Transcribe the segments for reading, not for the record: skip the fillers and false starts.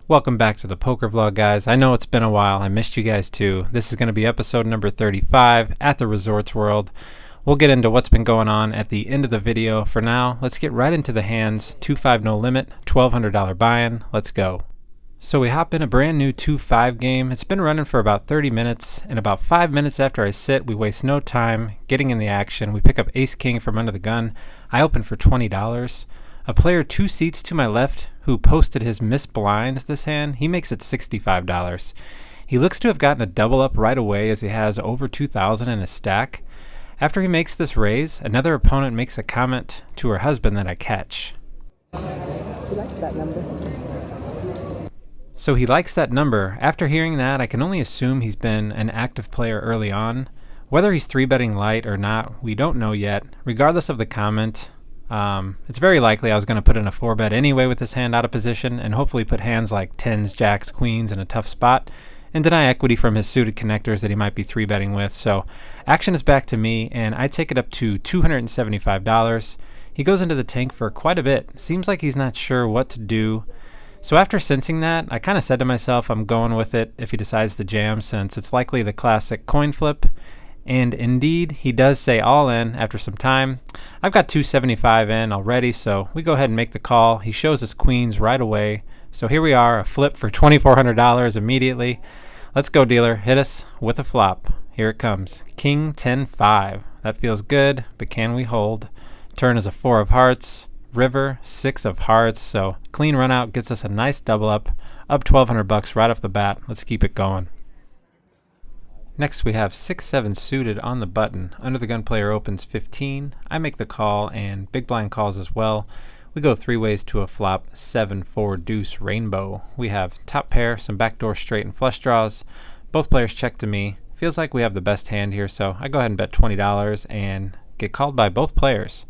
Welcome back to the poker vlog, guys. I know it's been a while. I missed you guys too. This is going to be episode number 35 at the Resorts World. We'll get into what's been going on at the end of the video. For now, let's get right into the hands. 2-5 no limit, $1,200 buy-in. Let's go. So we hop in a brand new 2-5 game. It's been running for about 30 minutes, and about 5 minutes after I sit, we waste no time getting in the action. We pick up Ace-King from under the gun. I open for $20. A player 2 seats to my left who posted his missed blinds this hand, he makes it $65. He looks to have gotten a double up right away as he has over 2,000 in his stack. After he makes this raise, another opponent makes a comment to her husband that I catch. He likes that number. So he likes that number. After hearing that, I can only assume he's been an active player early on. Whether he's 3-betting light or not, we don't know yet. Regardless of the comment, it's very likely I was going to put in a 4-bet anyway with this hand out of position and hopefully put hands like 10s, jacks, queens in a tough spot and deny equity from his suited connectors that he might be 3-betting with. So action is back to me and I take it up to $275. He goes into the tank for quite a bit. Seems like he's not sure what to do. So after sensing that, I kind of said to myself I'm going with it if he decides to jam, since it's likely the classic coin flip. And indeed, he does say all in after some time. I've got $275 in already, so we go ahead and make the call. He shows us queens right away. So here we are, a flip for $2,400 immediately. Let's go, dealer. Hit us with a flop. Here it comes. King 10-5. That feels good, but can we hold? Turn is a 4 of hearts. River, 6 of hearts. So clean run out gets us a nice double up $1,200 right off the bat. Let's keep it going. Next we have 6-7 suited on the button. Under the gun player opens 15. I make the call and big blind calls as well. We go 3 ways to a flop, 7-4 deuce rainbow. We have top pair, some backdoor straight and flush draws. Both players check to me. Feels like we have the best hand here, so I go ahead and bet $20 and get called by both players.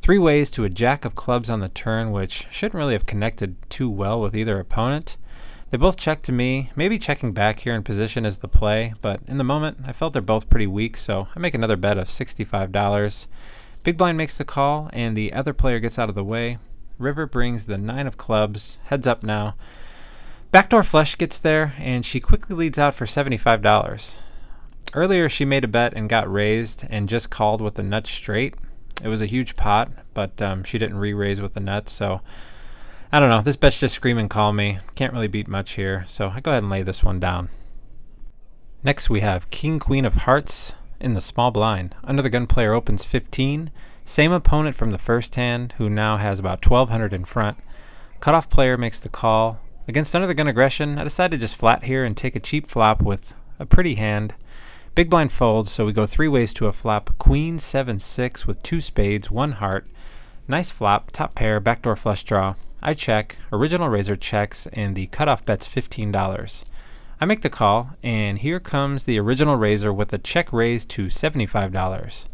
3 ways to a jack of clubs on the turn, which shouldn't really have connected too well with either opponent. They both check to me, maybe checking back here in position is the play, but in the moment I felt they're both pretty weak, so I make another bet of $65. Big blind makes the call and the other player gets out of the way. River brings the 9 of clubs, heads up now. Backdoor flush gets there and she quickly leads out for $75. Earlier she made a bet and got raised and just called with the nuts straight. It was a huge pot, but she didn't re-raise with the nuts, so I don't know, this bet's just screaming call me. Can't really beat much here, so I go ahead and lay this one down. Next we have King Queen of Hearts in the small blind. Under the gun player opens 15. Same opponent from the first hand, who now has about 1,200 in front. Cutoff player makes the call. Against under the gun aggression, I decide to just flat here and take a cheap flop with a pretty hand. Big blind folds, so we go 3 ways to a flop. Queen 7-6 with 2 spades, 1 heart. Nice flop, top pair, backdoor flush draw. I check, original raiser checks, and the cutoff bet's $15. I make the call, and here comes the original raiser with a check raise to $75.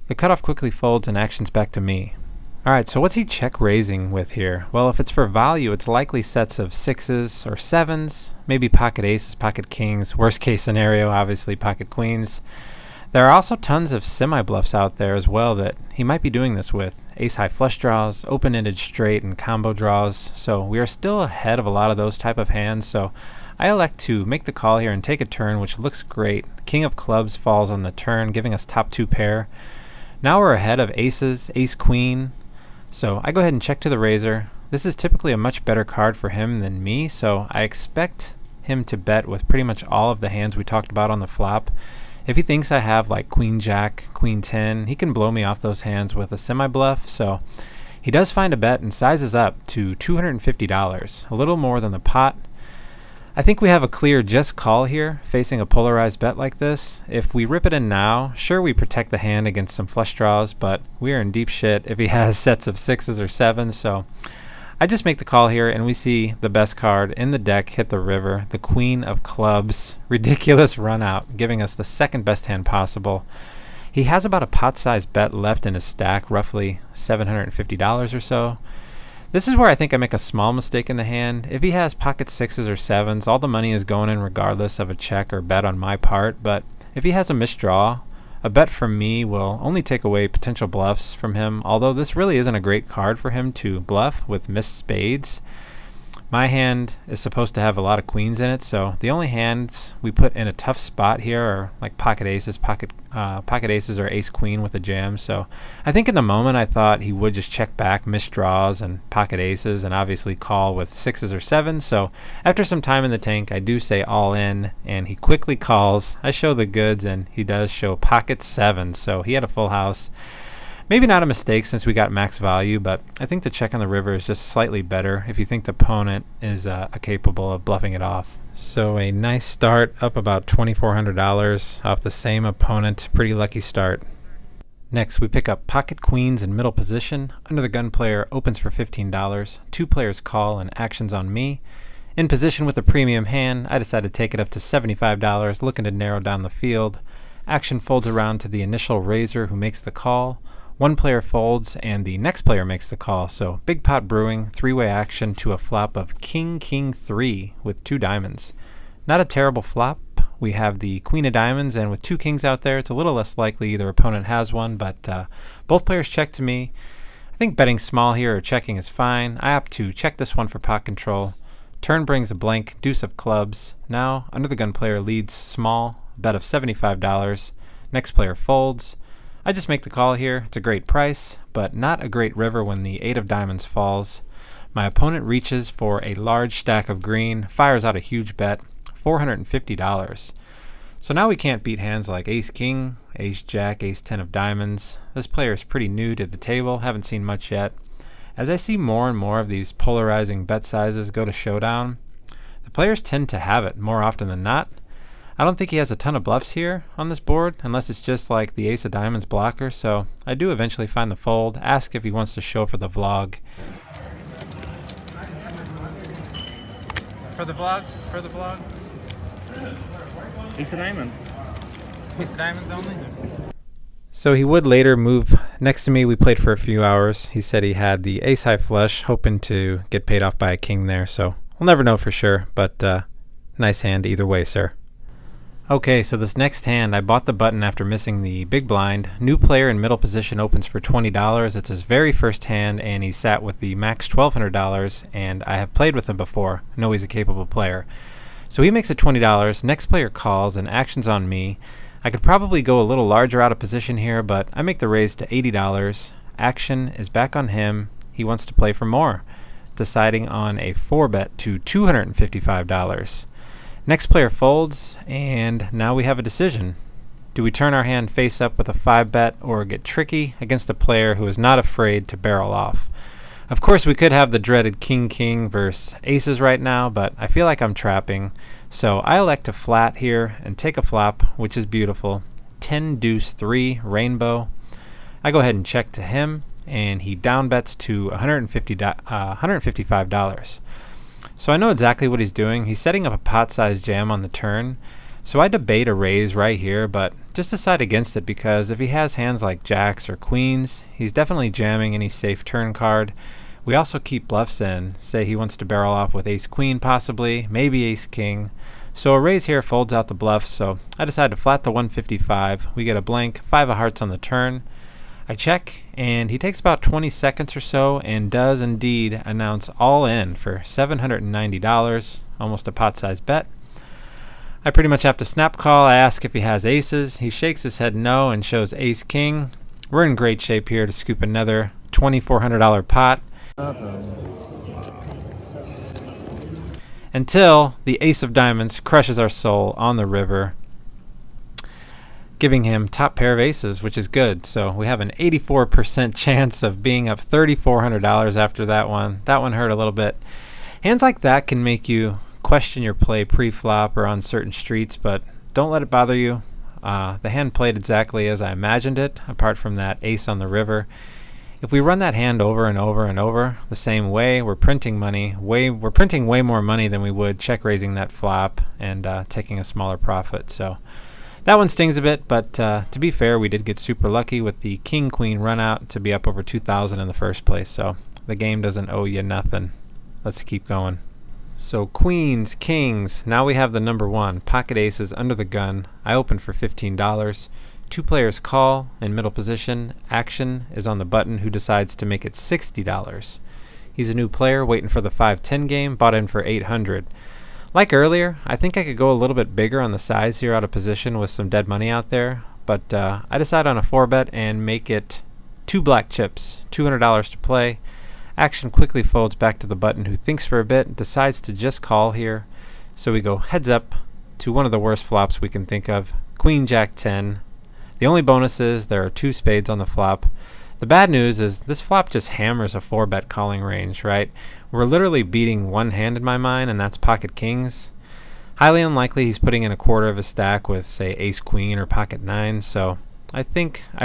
The cutoff quickly folds and action's back to me. Alright, so what's he check raising with here? Well, if it's for value, it's likely sets of 6s or 7s, maybe pocket aces, pocket kings, worst case scenario, obviously pocket queens. There are also tons of semi-bluffs out there as well that he might be doing this with. Ace-high flush draws, open-ended straight, and combo draws. So we are still ahead of a lot of those type of hands. So I elect to make the call here and take a turn, which looks great. King of clubs falls on the turn, giving us top 2 pair. Now we're ahead of aces, ace-queen. So I go ahead and check to the raiser. This is typically a much better card for him than me, so I expect him to bet with pretty much all of the hands we talked about on the flop. If he thinks I have like queen jack, queen 10, he can blow me off those hands with a semi-bluff, so he does find a bet and sizes up to $250, a little more than the pot. I think we have a clear just call here, facing a polarized bet like this. If we rip it in now, sure, we protect the hand against some flush draws, but we are in deep shit if he has sets of 6s or 7s, so I just make the call here and we see the best card in the deck hit the river, the Queen of Clubs. Ridiculous run out, giving us the second best hand possible. He has about a pot-sized bet left in his stack, roughly $750 or so. This is where I think I make a small mistake in the hand. If he has pocket 6s or 7s, all the money is going in regardless of a check or bet on my part, but if he has a missed draw, a bet from me will only take away potential bluffs from him, although this really isn't a great card for him to bluff with missed spades. My hand is supposed to have a lot of queens in it, so the only hands we put in a tough spot here are like pocket aces, pocket aces, or ace queen with a jam. So I think in the moment I thought he would just check back, miss draws, and pocket aces, and obviously call with sixes or sevens. So after some time in the tank, I do say all in, and he quickly calls. I show the goods, and he does show pocket sevens. So he had a full house. Maybe not a mistake since we got max value, but I think the check on the river is just slightly better if you think the opponent is capable of bluffing it off. So a nice start, up about $2,400 off the same opponent. Pretty lucky start. Next, we pick up pocket queens in middle position. Under the gun player opens for $15. Two players call and actions on me. In position with a premium hand, I decide to take it up to $75, looking to narrow down the field. Action folds around to the initial raiser who makes the call. One player folds and the next player makes the call, so big pot brewing, three-way action to a flop of king, king, 3 with 2 diamonds. Not a terrible flop. We have the queen of diamonds, and with 2 kings out there, it's a little less likely either opponent has one, but both players check to me. I think betting small here or checking is fine. I opt to check this one for pot control. Turn brings a blank deuce of clubs. Now, under the gun player leads small, bet of $75. Next player folds. I just make the call here. It's a great price, but not a great river when the 8 of diamonds falls. My opponent reaches for a large stack of green, fires out a huge bet, $450. So now we can't beat hands like ace king, ace jack, ace 10 of diamonds. This player is pretty new to the table, haven't seen much yet. As I see more and more of these polarizing bet sizes go to showdown, the players tend to have it more often than not. I don't think he has a ton of bluffs here on this board, unless it's just like the ace of diamonds blocker, so I do eventually find the fold, ask if he wants to show for the vlog. For the vlog? For the vlog? Ace of diamonds. Ace of diamonds only? So he would later move next to me. We played for a few hours. He said he had the ace high flush, hoping to get paid off by a king there, so we'll never know for sure, but nice hand either way, sir. Okay, so this next hand, I bought the button after missing the big blind. New player in middle position opens for $20. It's his very first hand, and he sat with the max $1,200, and I have played with him before. I know he's a capable player. So he makes it $20. Next player calls, and action's on me. I could probably go a little larger out of position here, but I make the raise to $80. Action is back on him. He wants to play for more, deciding on a 4-bet to $255. Next player folds, and now we have a decision. Do we turn our hand face up with a 5-bet or get tricky against a player who is not afraid to barrel off? Of course, we could have the dreaded king-king versus aces right now, but I feel like I'm trapping. So I elect to flat here and take a flop, which is beautiful. 10 deuce 3 rainbow. I go ahead and check to him, and he down bets to $155. So I know exactly what he's doing. He's setting up a pot-sized jam on the turn. So I debate a raise right here, but just decide against it because if he has hands like jacks or queens, he's definitely jamming any safe turn card. We also keep bluffs in. Say he wants to barrel off with ace-queen possibly, maybe ace-king. So a raise here folds out the bluff, so I decide to flat the 155. We get a blank, 5 of hearts on the turn. I check, and he takes about 20 seconds or so and does indeed announce all in for $790, almost a pot-sized bet. I pretty much have to snap call. I ask if he has aces. He shakes his head no and shows ace-king. We're in great shape here to scoop another $2,400 pot. Until the ace of diamonds crushes our soul on the river, giving him top pair of aces, which is good. So we have an 84% chance of being up $3,400 after that one. That one hurt a little bit. Hands like that can make you question your play pre-flop or on certain streets, but don't let it bother you. The hand played exactly as I imagined it, apart from that ace on the river. If we run that hand over and over and over the same way, we're printing money. We're printing way more money than we would check raising that flop and taking a smaller profit. So that one stings a bit, but to be fair, we did get super lucky with the king-queen run out to be up over 2,000 in the first place. So the game doesn't owe you nothing. Let's keep going. So queens, kings, now we have the number one. Pocket aces under the gun. I open for $15. Two players call in middle position. Action is on the button who decides to make it $60. He's a new player waiting for the 5-10 game, bought in for 800. Like earlier, I think I could go a little bit bigger on the size here out of position with some dead money out there, but I decide on a 4-bet and make it 2 black chips, $200 to play. Action quickly folds back to the button, who thinks for a bit, decides to just call here. So we go heads up to one of the worst flops we can think of, Queen Jack 10. The only bonus is there are 2 spades on the flop. The bad news is this flop just hammers a 4-bet calling range, right? We're literally beating one hand in my mind, and that's pocket kings. Highly unlikely he's putting in a quarter of a stack with, say, ace queen or pocket nines, so I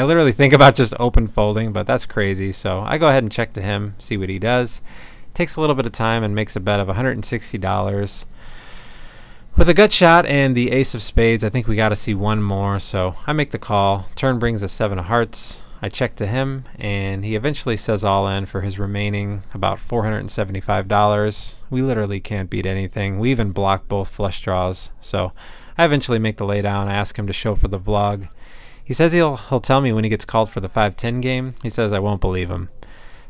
literally think about just open folding, but that's crazy, so I go ahead and check to him, see what he does. Takes a little bit of time and makes a bet of $160. With a gut shot and the ace of spades, I think we got to see one more, so I make the call. Turn brings a 7 of hearts. I check to him, and he eventually says all in for his remaining about $475. We literally can't beat anything. We even block both flush draws, so I eventually make the laydown. I ask him to show for the vlog. He says he'll tell me when he gets called for the 5-10 game. He says I won't believe him.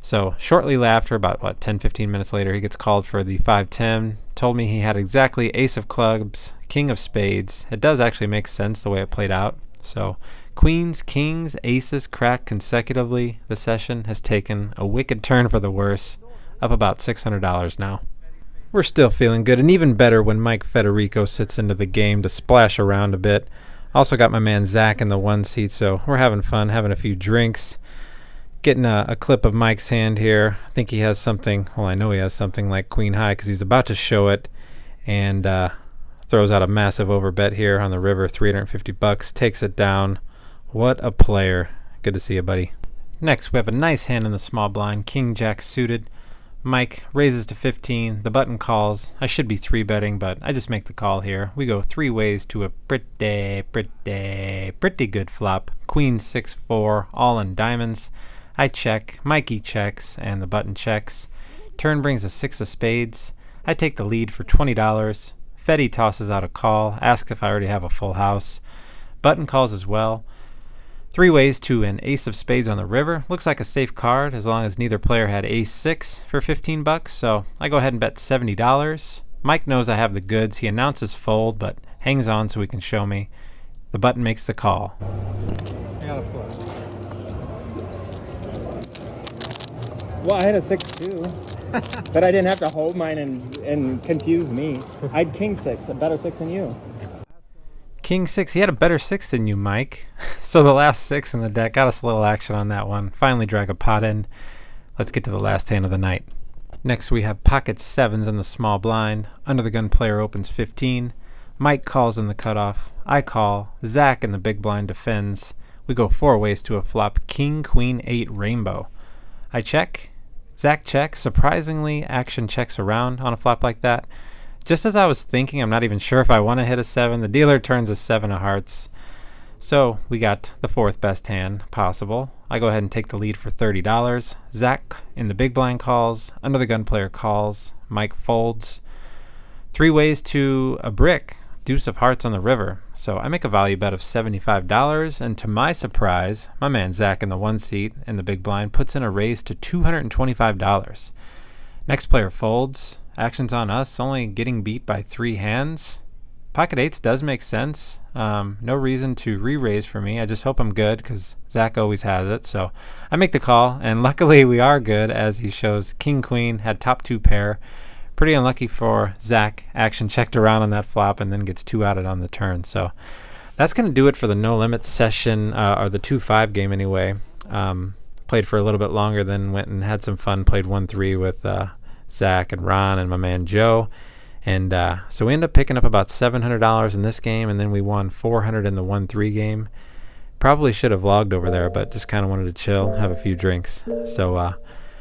So shortly after, about 10-15 minutes later, he gets called for the 5-10. Told me he had exactly ace of clubs, king of spades. It does actually make sense the way it played out. So queens, kings, aces cracked consecutively. The session has taken a wicked turn for the worse, up about $600 now. We're still feeling good, and even better when Mike Federico sits into the game to splash around a bit. Also got my man Zach in the 1 seat, so we're having fun, having a few drinks. Getting a clip of Mike's hand here. I think he has something, well, I know he has something like queen high because he's about to show it, and throws out a massive overbet here on the river, $350, takes it down. What a player. Good to see you, buddy. Next, we have a nice hand in the small blind, king jack suited. Mike raises to 15. The button calls. I should be 3-betting, but I just make the call here. We go 3 ways to a pretty good flop. Queen 6-4, all in diamonds. I check, Mikey checks, and the button checks. Turn brings a 6 of spades. I take the lead for $20. Fetty tosses out a call, asks if I already have a full house. Button calls as well. 3 ways to an ace of spades on the river. Looks like a safe card as long as neither player had ace 6 for $15, so I go ahead and bet $70. Mike knows I have the goods. He announces fold, but hangs on so he can show me. The button makes the call. I got a foot. Well, I had a 6 too, but I didn't have to hold mine and confuse me. I had king 6, a better 6 than you. King 6, he had a better 6 than you, Mike. So the last 6 in the deck got us a little action on that one. Finally drag a pot in. Let's get to the last hand of the night. Next we have pocket 7s in the small blind. Under the gun player opens 15. Mike calls in the cutoff. I call. Zach in the big blind defends. We go 4 ways to a flop, king, queen, 8, rainbow. I check. Zach checks. Surprisingly, action checks around on a flop like that. Just as I was thinking, I'm not even sure if I want to hit a 7, the dealer turns a 7 of hearts. So we got the 4th best hand possible. I go ahead and take the lead for $30. Zach in the big blind calls. Under the gun player calls. Mike folds. 3 ways to a brick. Deuce of hearts on the river. So I make a value bet of $75, and to my surprise, my man Zach in the 1 seat in the big blind puts in a raise to $225. Next player folds. Action's on us, only getting beat by 3 hands. Pocket 8s does make sense. No reason to re-raise for me. I just hope I'm good because Zach always has it. So I make the call, and luckily we are good as he shows king queen, had top 2 pair. Pretty unlucky for Zach. Action checked around on that flop and then gets 2 outed on the turn. So that's going to do it for the No Limits session, or the 2-5 game anyway. Played for a little bit longer, then went and had some fun. Played 1-3 with Zach and Ron and my man Joe. And so we ended up picking up about $700 in this game, and then we won $400 in the 1-3 game. Probably should have vlogged over there, but just kind of wanted to chill, have a few drinks. So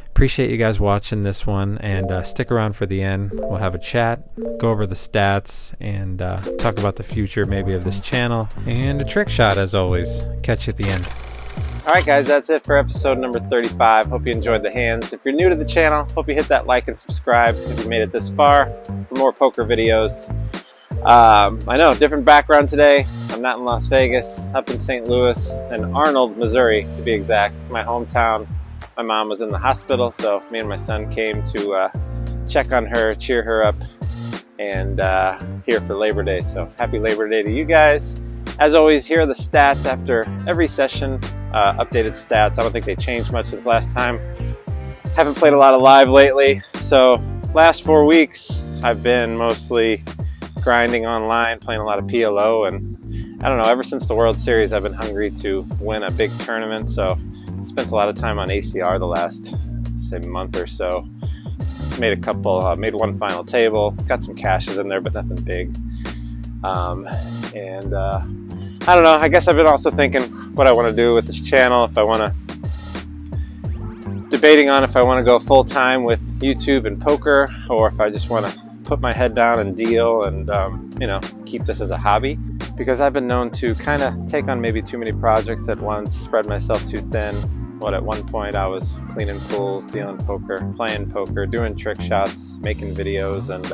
appreciate you guys watching this one, and stick around for the end. We'll have a chat, go over the stats, and talk about the future maybe of this channel, and a trick shot as always. Catch you at the end. Alright guys, that's it for episode number 35. Hope you enjoyed the hands. If you're new to the channel, hope you hit that like and subscribe if you made it this far for more poker videos. I know, different background today. I'm not in Las Vegas, up in St. Louis and Arnold, Missouri to be exact, my hometown. my mom was in the hospital, so me and my son came to check on her, cheer her up, and here for Labor Day. So happy Labor Day to you guys. As always, here are the stats after every session, updated stats. I don't think they changed much since last time. Haven't played a lot of live lately, so last 4 weeks I've been mostly grinding online, playing a lot of PLO, and I don't know, ever since the World Series I've been hungry to win a big tournament, so spent a lot of time on ACR the last, say, month or so. Made one final table, got some cashes in there, but nothing big. I don't know, I guess I've been also thinking what I want to do with this channel, debating on if I want to go full-time with YouTube and poker, or if I just want to put my head down and deal and, you know, keep this as a hobby. Because I've been known to kind of take on maybe too many projects at once, spread myself too thin. At one point I was cleaning pools, dealing poker, playing poker, doing trick shots, making videos, and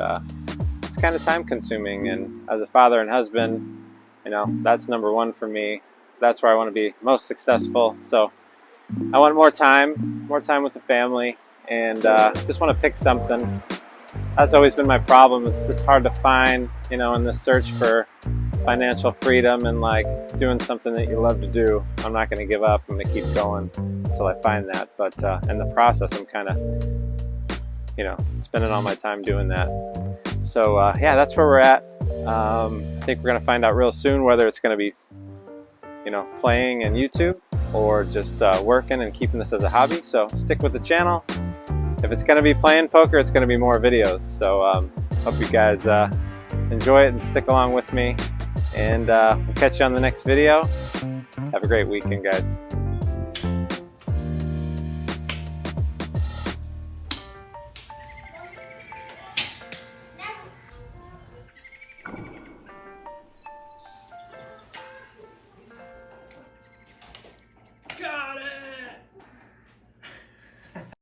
it's kind of time consuming. And as a father and husband, you know, that's number one for me. That's where I want to be most successful. So I want more time with the family, and just want to pick something. That's always been my problem. It's just hard to find, you know, in this search for financial freedom and like doing something that you love to do. I'm not going to give up. I'm going to keep going until I find that. But in the process, I'm kind of, you know, spending all my time doing that. So yeah, that's where we're at. I think we're going to find out real soon whether it's going to be, you know, playing and YouTube, or just working and keeping this as a hobby. So stick with the channel. If it's going to be playing poker, it's going to be more videos. So hope you guys enjoy it and stick along with me. And we'll catch you on the next video. Have a great weekend, guys.